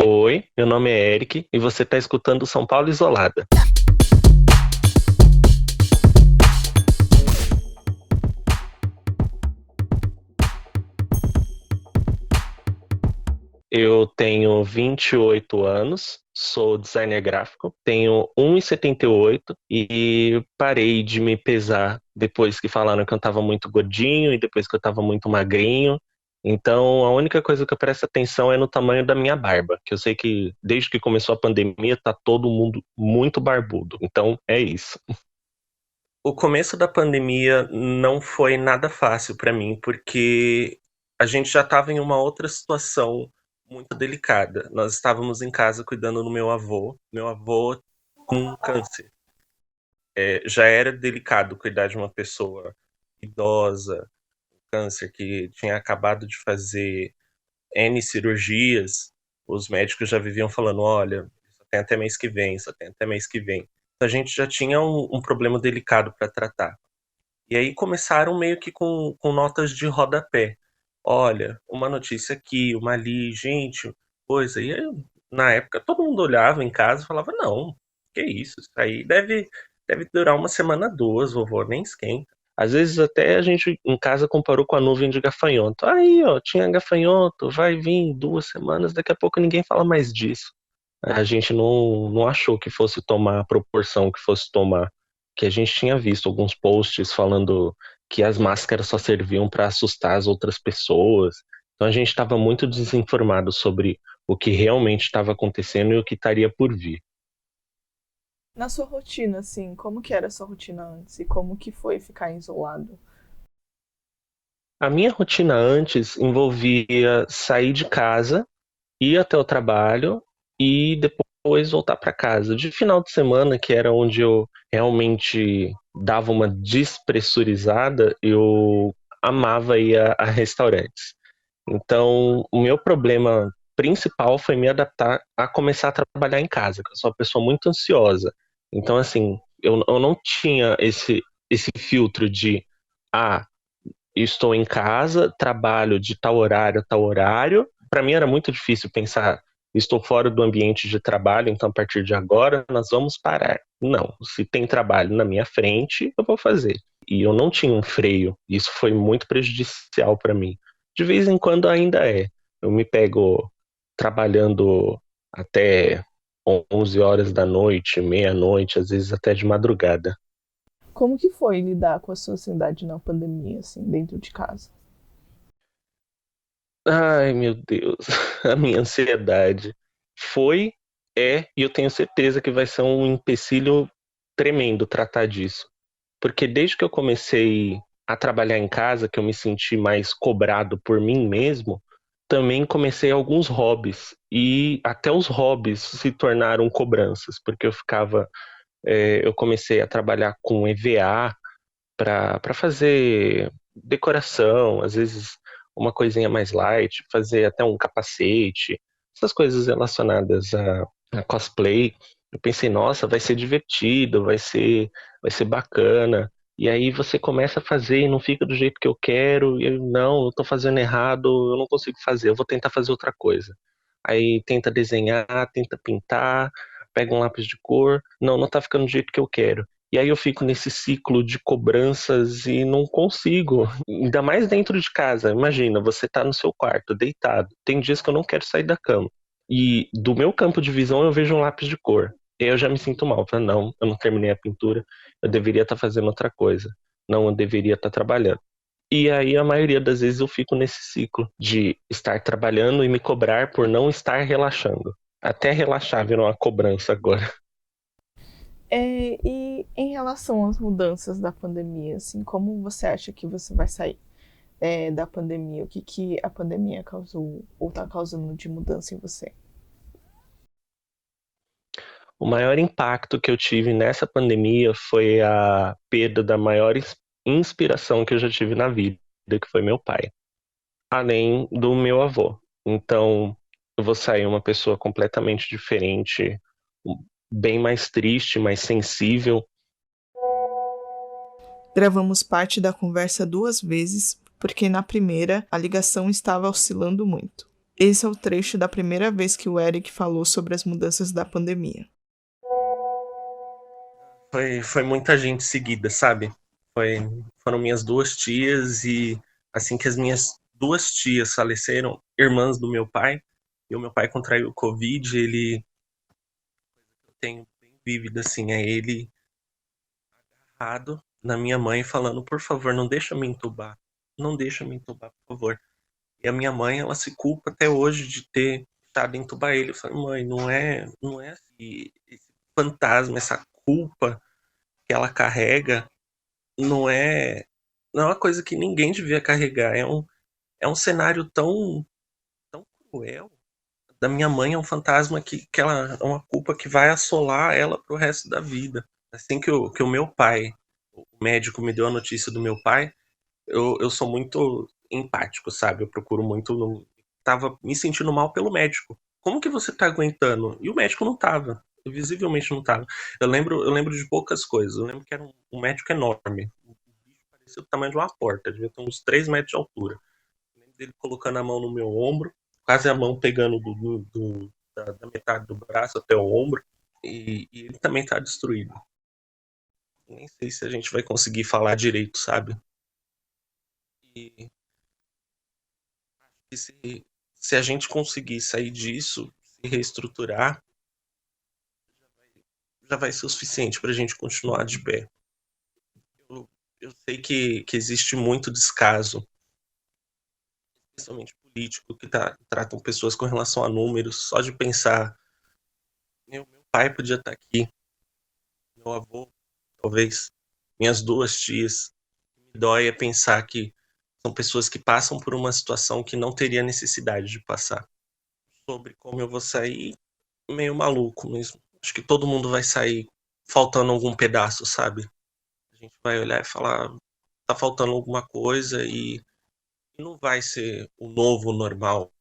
Oi, meu nome é Eric e você está escutando São Paulo Isolada. Eu tenho 28 anos, sou designer gráfico, tenho 1,78 e parei de me pesar depois que falaram que eu estava muito gordinho e depois que eu estava muito magrinho. Então, a única coisa que eu presto atenção é no tamanho da minha barba, que eu sei que desde que começou a pandemia tá todo mundo muito barbudo. Então, é isso. O começo da pandemia não foi nada fácil para mim, porque a gente já estava em uma outra situação muito delicada. Nós estávamos em casa cuidando do meu avô com câncer. Já era delicado cuidar de uma pessoa idosa, com câncer, que tinha acabado de fazer N cirurgias. Os médicos já viviam falando: olha, só tem até mês que vem, só tem até mês que vem. Então, a gente já tinha um problema delicado para tratar. E aí começaram meio que com notas de rodapé. Olha, uma notícia aqui, uma ali, gente, coisa. E aí, na época todo mundo olhava em casa e falava, não, que isso aí deve durar uma semana, duas, vovô, nem esquenta. Às vezes até a gente em casa comparou com a nuvem de gafanhoto. Aí, ó, tinha gafanhoto, vai vir 2 semanas, daqui a pouco ninguém fala mais disso. A gente não achou que fosse tomar a proporção que fosse tomar, que a gente tinha visto alguns posts falando que as máscaras só serviam para assustar as outras pessoas. Então a gente estava muito desinformado sobre o que realmente estava acontecendo e o que estaria por vir. Na sua rotina, assim, como que era a sua rotina antes e como que foi ficar isolado? A minha rotina antes envolvia sair de casa, ir até o trabalho e depois voltar para casa. De final de semana, que era onde eu realmente dava uma despressurizada, eu amava ir a restaurantes. Então, o meu problema principal foi me adaptar a começar a trabalhar em casa, que eu sou uma pessoa muito ansiosa. Então, assim, eu não tinha esse filtro de, ah, estou em casa, trabalho de tal horário a tal horário. Para mim era muito difícil pensar, estou fora do ambiente de trabalho, então a partir de agora nós vamos parar. Não, se tem trabalho na minha frente, eu vou fazer. E eu não tinha um freio, isso foi muito prejudicial para mim. De vez em quando ainda é. Eu me pego trabalhando até 11 horas da noite, meia-noite, às vezes até de madrugada. Como que foi lidar com a sua ansiedade na pandemia, assim, dentro de casa? Ai, meu Deus, a minha ansiedade foi, e eu tenho certeza que vai ser um empecilho tremendo tratar disso. Porque desde que eu comecei a trabalhar em casa, que eu me senti mais cobrado por mim mesmo, também comecei alguns hobbies. E até os hobbies se tornaram cobranças, porque eu comecei a trabalhar com EVA, para fazer decoração, às vezes uma coisinha mais light, fazer até um capacete, essas coisas relacionadas a cosplay. Eu pensei, nossa, vai ser divertido, vai ser bacana. E aí você começa a fazer e não fica do jeito que eu quero, e eu, não, eu tô fazendo errado, eu não consigo fazer, eu vou tentar fazer outra coisa. Aí tenta desenhar, tenta pintar, pega um lápis de cor, não tá ficando do jeito que eu quero. E aí eu fico nesse ciclo de cobranças e não consigo. Ainda mais dentro de casa. Imagina, você tá no seu quarto, deitado. Tem dias que eu não quero sair da cama. E do meu campo de visão eu vejo um lápis de cor. E aí eu já me sinto mal. Falo, não, eu não terminei a pintura. Eu deveria estar fazendo outra coisa. Não, eu deveria estar trabalhando. E aí a maioria das vezes eu fico nesse ciclo de estar trabalhando e me cobrar por não estar relaxando. Até relaxar virou uma cobrança agora. E em relação às mudanças da pandemia, assim, como você acha que você vai sair da pandemia? O que, que a pandemia causou ou está causando de mudança em você? O maior impacto que eu tive nessa pandemia foi a perda da maior inspiração que eu já tive na vida, que foi meu pai, além do meu avô. Então, eu vou sair uma pessoa completamente diferente, bem mais triste, mais sensível. Gravamos parte da conversa duas vezes, porque na primeira a ligação estava oscilando muito. Esse é o trecho da primeira vez que o Eric falou sobre as mudanças da pandemia. Foi muita gente seguida, sabe? Foi, foram minhas duas tias e assim que as minhas duas tias faleceram, irmãs do meu pai, e o meu pai contraiu o Covid, ele tem bem vívido assim, é ele agarrado na minha mãe falando, por favor, não deixa me entubar. Não deixa me entubar, por favor. E a minha mãe, ela se culpa até hoje de ter estado entubar ele. Eu falei, mãe, não é assim, esse fantasma, essa culpa que ela carrega não é, não é uma coisa que ninguém devia carregar. É um cenário tão cruel. Da minha mãe é um fantasma que ela é uma culpa que vai assolar ela pro resto da vida. Assim que o meu pai, o médico me deu a notícia do meu pai, eu sou muito empático, sabe? Eu procuro muito. Tava me sentindo mal pelo médico. Como que você tá aguentando? E o médico não tava. Visivelmente não tava. Eu lembro de poucas coisas. Eu lembro que era um médico enorme. O bicho parecia o tamanho de uma porta. Devia ter uns 3 metros de altura. Eu lembro dele colocando a mão no meu ombro, quase a mão pegando da metade do braço até o ombro. E ele também tá destruído. Nem sei se a gente vai conseguir falar direito, sabe? E E se a gente conseguir sair disso, se reestruturar, já vai ser o suficiente para a gente continuar de pé. Eu sei que existe muito descaso, especialmente político, que tratam pessoas com relação a números, só de pensar, meu pai podia estar aqui, meu avô, talvez, minhas duas tias. O que me dói é pensar que são pessoas que passam por uma situação que não teria necessidade de passar. Sobre como eu vou sair, meio maluco mesmo. Acho que todo mundo vai sair faltando algum pedaço, sabe? A gente vai olhar e falar, tá faltando alguma coisa e não vai ser o novo normal.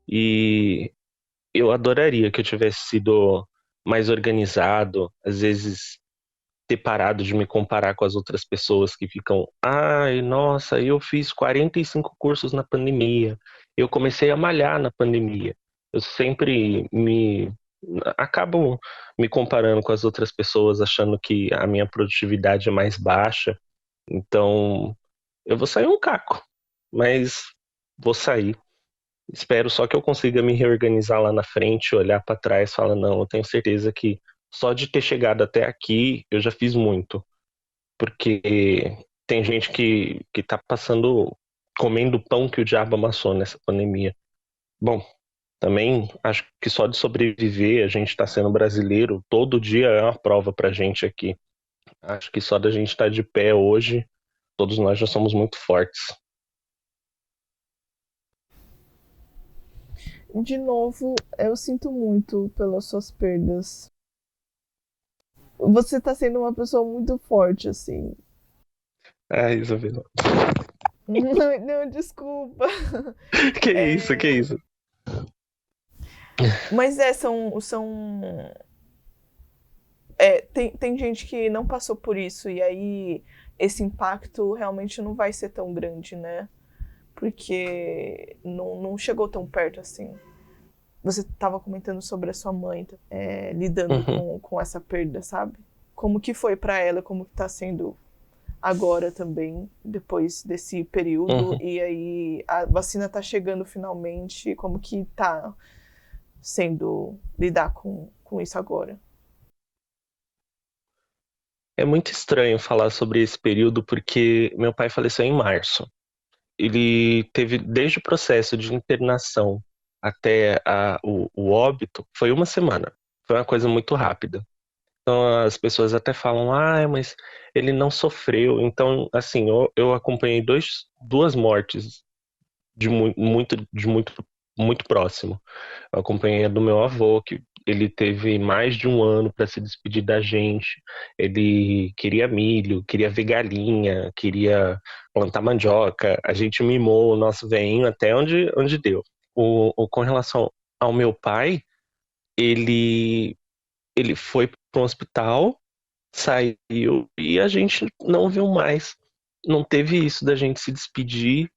E eu adoraria que eu tivesse sido mais organizado, às vezes ter parado de me comparar com as outras pessoas que ficam, ai, nossa, eu fiz 45 cursos na pandemia, eu comecei a malhar na pandemia. Eu sempre acabo me comparando com as outras pessoas, achando que a minha produtividade é mais baixa. Então, eu vou sair um caco, mas vou sair. Espero só que eu consiga me reorganizar lá na frente, olhar para trás e falar, não, eu tenho certeza que só de ter chegado até aqui eu já fiz muito, porque tem gente que tá passando, comendo o pão que o diabo amassou nessa pandemia. Bom, também acho que só de sobreviver, a gente tá sendo brasileiro, todo dia é uma prova pra gente aqui. Acho que só da gente estar de pé hoje, todos nós já somos muito fortes. De novo, eu sinto muito pelas suas perdas. Você tá sendo uma pessoa muito forte, assim. Ah, Isabela. Não, não, desculpa. Que isso, que É, isso? mas tem gente que não passou por isso, e aí esse impacto realmente não vai ser tão grande, né? Porque não chegou tão perto assim. Você estava comentando sobre a sua mãe, lidando Uhum. com essa perda, sabe? Como que foi para ela, como que tá sendo agora também, depois desse período, Uhum. e aí a vacina tá chegando finalmente, como que tá sendo lidar com isso agora? É muito estranho falar sobre esse período porque meu pai faleceu em março. Ele teve, desde o processo de internação até o óbito, foi uma semana. Foi uma coisa muito rápida. Então as pessoas até falam, ah, mas ele não sofreu. Então, assim, eu acompanhei duas mortes muito próximo. Eu acompanhei a do meu avô, que ele teve mais de um ano para se despedir da gente. Ele queria milho, queria ver galinha, queria plantar mandioca. A gente mimou o nosso veinho até onde deu. Com relação ao meu pai, ele, ele foi para um hospital, saiu e a gente não viu mais. Não teve isso da gente se despedir,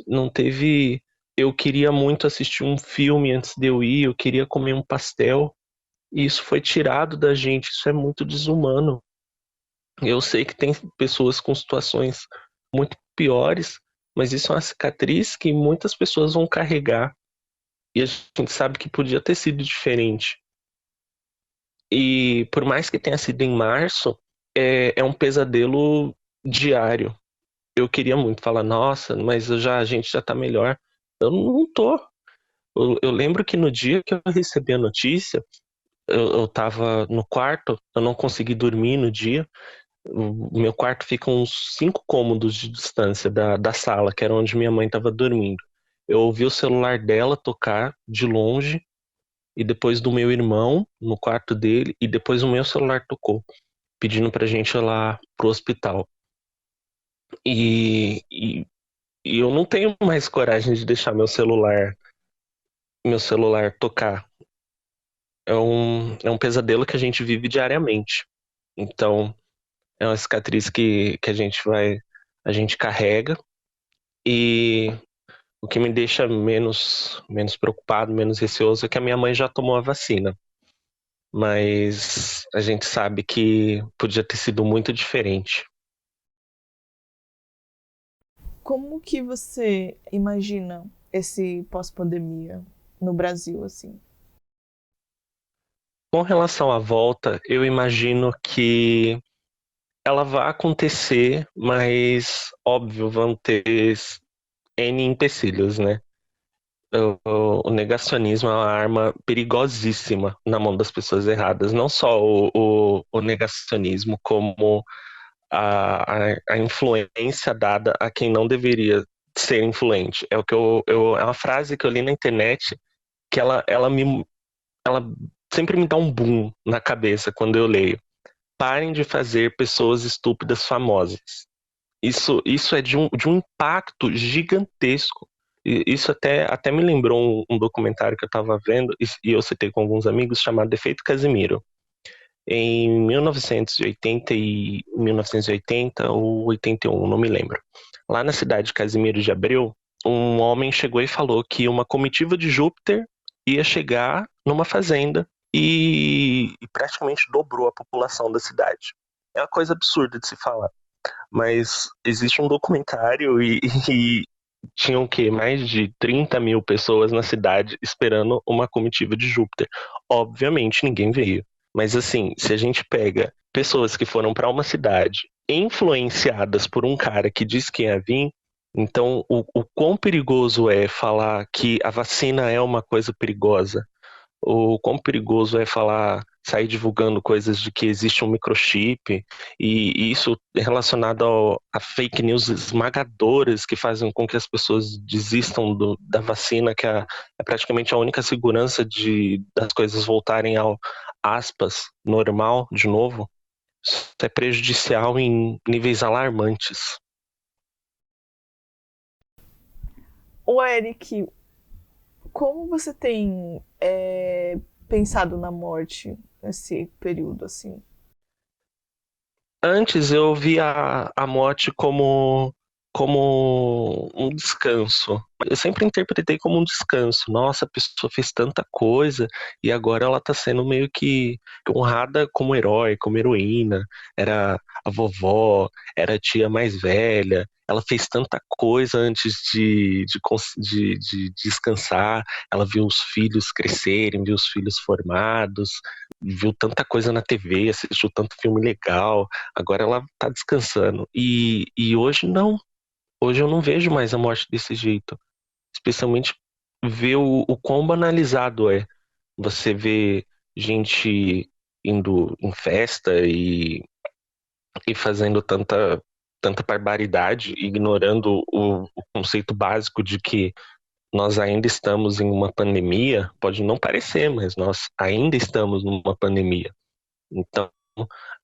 não teve. Eu queria muito assistir um filme antes de eu ir, eu queria comer um pastel, e isso foi tirado da gente. Isso é muito desumano. Eu sei que tem pessoas com situações muito piores, mas isso é uma cicatriz que muitas pessoas vão carregar, e a gente sabe que podia ter sido diferente. E por mais que tenha sido em março, é um pesadelo diário. Eu queria muito falar, nossa, mas a gente já tá melhor. Eu não tô. Eu lembro que no dia que eu recebi a notícia, eu tava no quarto, eu não consegui dormir no dia. O meu quarto fica uns 5 cômodos de distância da sala, que era onde minha mãe estava dormindo. Eu ouvi o celular dela tocar de longe, e depois do meu irmão, no quarto dele, e depois o meu celular tocou, pedindo pra gente ir lá pro hospital. E e eu não tenho mais coragem de deixar meu celular tocar. É um pesadelo que a gente vive diariamente. Então, é uma cicatriz que a gente carrega, e o que me deixa menos preocupado, menos receoso é que a minha mãe já tomou a vacina. Mas a gente sabe que podia ter sido muito diferente. Como que você imagina esse pós-pandemia no Brasil, assim? Com relação à volta, eu imagino que ela vai acontecer, mas óbvio, vão ter N empecilhos, né? O negacionismo é uma arma perigosíssima na mão das pessoas erradas. Não só o negacionismo, como a influência dada a quem não deveria ser influente. É o que é uma frase que eu li na internet que ela sempre me dá um boom na cabeça quando eu leio. Parem de fazer pessoas estúpidas famosas. Isso é de um impacto gigantesco. Isso até me lembrou um documentário que eu estava vendo, e eu citei com alguns amigos, chamado Efeito Casimiro. Em 1980 ou 81, não me lembro. Lá na cidade de Casimiro de Abreu, um homem chegou e falou que uma comitiva de Júpiter ia chegar numa fazenda e praticamente dobrou a população da cidade. É uma coisa absurda de se falar, mas existe um documentário e tinham o quê? Mais de 30 mil pessoas na cidade esperando uma comitiva de Júpiter. Obviamente ninguém veio. Mas assim, se a gente pega pessoas que foram para uma cidade influenciadas por um cara que diz que ia vir, então o quão perigoso é falar que a vacina é uma coisa perigosa, o quão perigoso é falar, sair divulgando coisas de que existe um microchip, e isso é relacionado a fake news esmagadoras que fazem com que as pessoas desistam da vacina, que é praticamente a única segurança das coisas voltarem ao, aspas, normal de novo. Isso é prejudicial em níveis alarmantes. Ô, Eric, como você tem pensado na morte nesse período, assim? Antes eu via a morte como um descanso. Eu sempre interpretei como um descanso. Nossa, a pessoa fez tanta coisa e agora ela está sendo meio que honrada como herói, como heroína. Era a vovó, era a tia mais velha. Ela fez tanta coisa antes de descansar. Ela viu os filhos crescerem, viu os filhos formados, viu tanta coisa na TV, assistiu tanto filme legal. Agora ela tá descansando. E hoje não. Hoje eu não vejo mais a morte desse jeito. Especialmente ver o quão banalizado é. Você vê gente indo em festa e fazendo tanta. tanta barbaridade, ignorando o conceito básico de que nós ainda estamos em uma pandemia. Pode não parecer, mas nós ainda estamos numa pandemia. Então,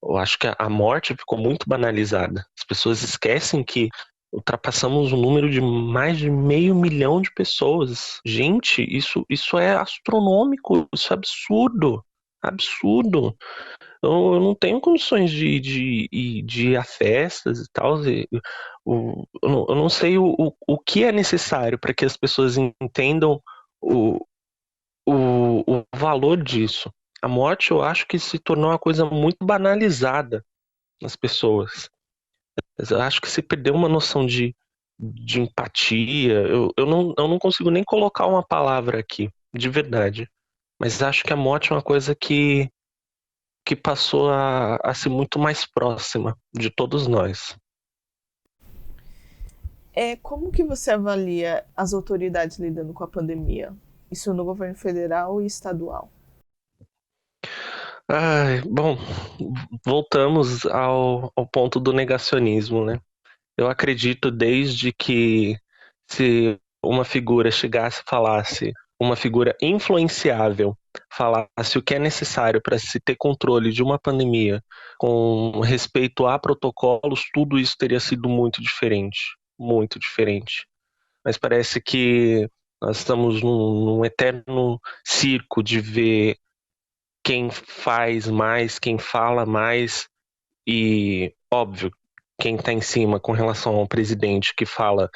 eu acho que a morte ficou muito banalizada. As pessoas esquecem que ultrapassamos o número de mais de 500 mil de pessoas. Gente, isso é astronômico, isso é absurdo. Absurdo. Eu não tenho condições de ir a festas e tal. Eu não sei o que é necessário para que as pessoas entendam o, o valor disso. A morte, eu acho que se tornou uma coisa muito banalizada nas pessoas. Eu acho que se perdeu uma noção de empatia. Eu não consigo nem colocar uma palavra aqui, de verdade. Mas acho que a morte é uma coisa que passou a ser muito mais próxima de todos nós. Como que você avalia as autoridades lidando com a pandemia? Isso no governo federal e estadual. Ai, bom, voltamos ao ponto do negacionismo, né? Eu acredito desde que se uma figura chegasse e falasse, uma figura influenciável, falasse o que é necessário para se ter controle de uma pandemia com respeito a protocolos, tudo isso teria sido muito diferente, muito diferente. Mas parece que nós estamos num eterno circo de ver quem faz mais, quem fala mais e, óbvio, quem está em cima com relação ao presidente que fala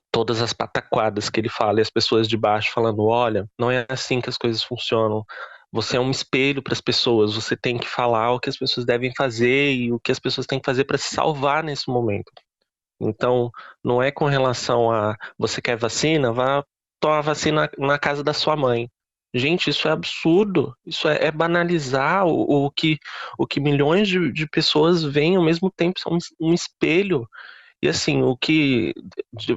todas as pataquadas que ele fala e as pessoas de baixo falando: olha, não é assim que as coisas funcionam. Você é um espelho para as pessoas, você tem que falar o que as pessoas devem fazer e o que as pessoas têm que fazer para se salvar nesse momento. Então, não é com relação a você quer vacina, vá tomar vacina na casa da sua mãe. Gente, isso é absurdo. Isso é banalizar o que milhões de pessoas veem ao mesmo tempo, são um espelho. E assim,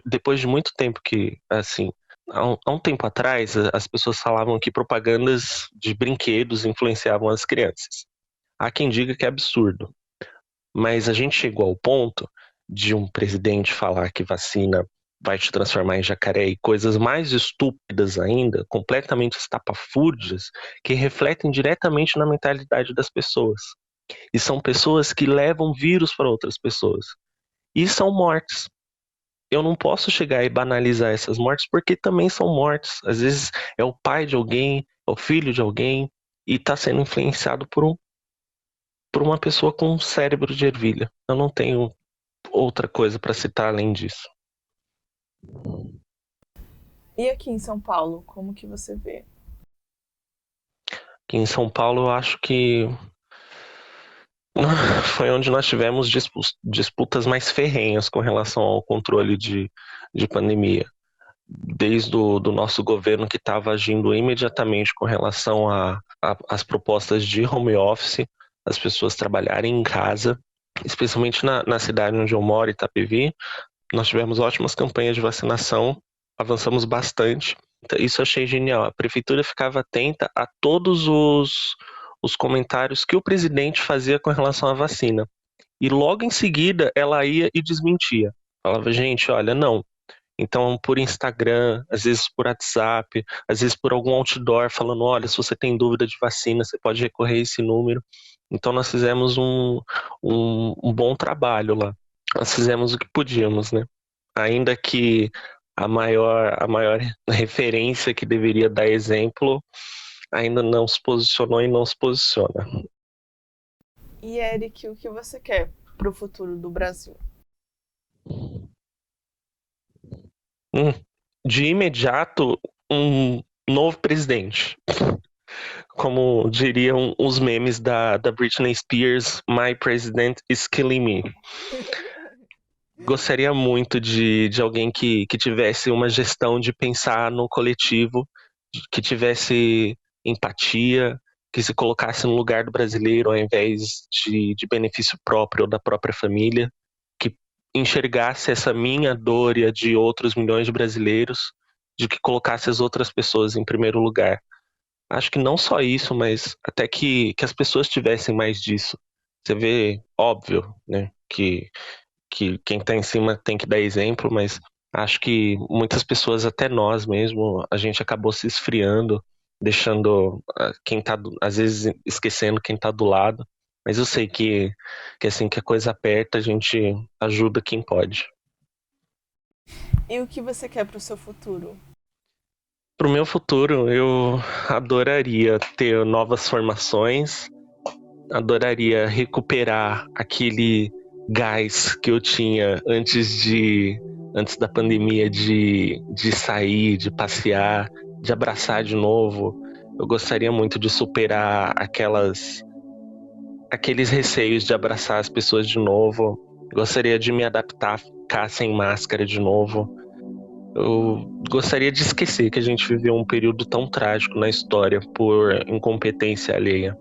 depois de muito tempo que, assim, há um tempo atrás, as pessoas falavam que propagandas de brinquedos influenciavam as crianças. Há quem diga que é absurdo. Mas a gente chegou ao ponto de um presidente falar que vacina vai te transformar em jacaré e coisas mais estúpidas ainda, completamente estapafúrdias, que refletem diretamente na mentalidade das pessoas. E são pessoas que levam vírus para outras pessoas. E são mortes. Eu não posso chegar e banalizar essas mortes porque também são mortes. Às vezes é o pai de alguém, é o filho de alguém e está sendo influenciado por uma pessoa com um cérebro de ervilha. Eu não tenho outra coisa para citar além disso. E aqui em São Paulo, como que você vê? Aqui em São Paulo, eu acho que foi onde nós tivemos disputas mais ferrenhas com relação ao controle de pandemia. Desde do nosso governo que estava agindo imediatamente com relação às propostas de home office, as pessoas trabalharem em casa, especialmente na cidade onde eu moro, Itapevi. Nós tivemos ótimas campanhas de vacinação, avançamos bastante. Então, isso eu achei genial. A prefeitura ficava atenta a todos os comentários que o presidente fazia com relação à vacina. E logo em seguida ela ia e desmentia. Falava, gente, olha, não. Então, por Instagram, às vezes por WhatsApp, às vezes por algum outdoor, falando: olha, se você tem dúvida de vacina, você pode recorrer a esse número. Então, nós fizemos um bom trabalho lá. Nós fizemos o que podíamos, né? Ainda que a maior referência que deveria dar exemplo ainda não se posicionou e não se posiciona. E Eric, o que você quer para o futuro do Brasil? De imediato, um novo presidente. Como diriam os memes da Britney Spears, My President is Killing Me. Gostaria muito de alguém que tivesse uma gestão de pensar no coletivo, que tivesse empatia, que se colocasse no lugar do brasileiro ao invés de benefício próprio ou da própria família, que enxergasse essa minha dor e a de outros milhões de brasileiros, de que colocasse as outras pessoas em primeiro lugar. Acho que não só isso, mas até que as pessoas tivessem mais disso. Você vê, óbvio, né, que quem tá em cima tem que dar exemplo, mas acho que muitas pessoas, até nós mesmo, a gente acabou se esfriando, deixando quem tá, às vezes esquecendo quem tá do lado. Mas eu sei que assim que a coisa aperta, a gente ajuda quem pode. E o que você quer pro seu futuro? Pro meu futuro, eu adoraria ter novas formações, adoraria recuperar aquele gás que eu tinha antes da pandemia de sair, de passear, de abraçar de novo. Eu gostaria muito de superar aqueles receios de abraçar as pessoas de novo. Gostaria de me adaptar a ficar sem máscara de novo. Eu gostaria de esquecer que a gente viveu um período tão trágico na história por incompetência alheia.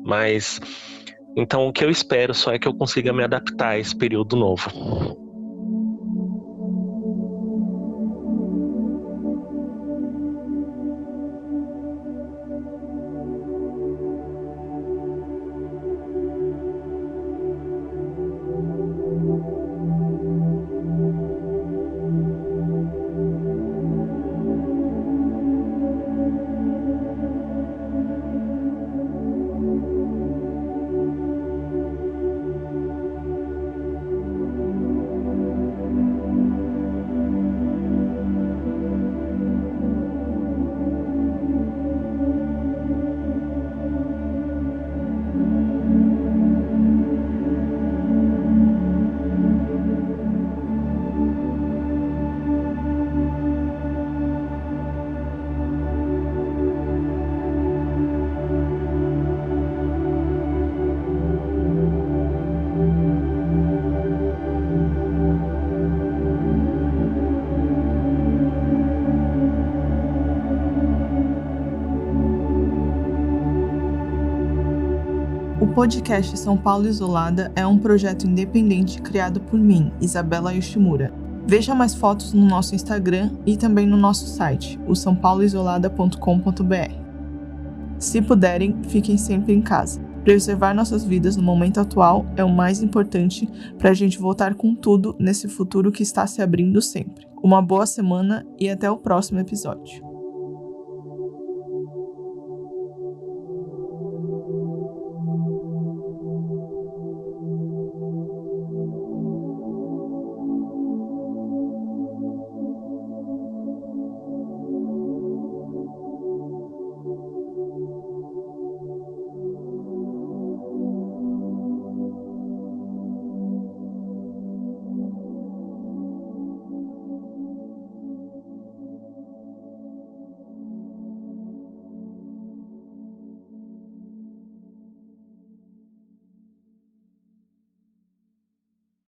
Mas então o que eu espero só é que eu consiga me adaptar a esse período novo. O podcast São Paulo Isolada é um projeto independente criado por mim, Isabela Yoshimura. Veja mais fotos no nosso Instagram e também no nosso site, o saopauloisolada.com.br. Se puderem, fiquem sempre em casa. Preservar nossas vidas no momento atual é o mais importante para a gente voltar com tudo nesse futuro que está se abrindo sempre. Uma boa semana e até o próximo episódio.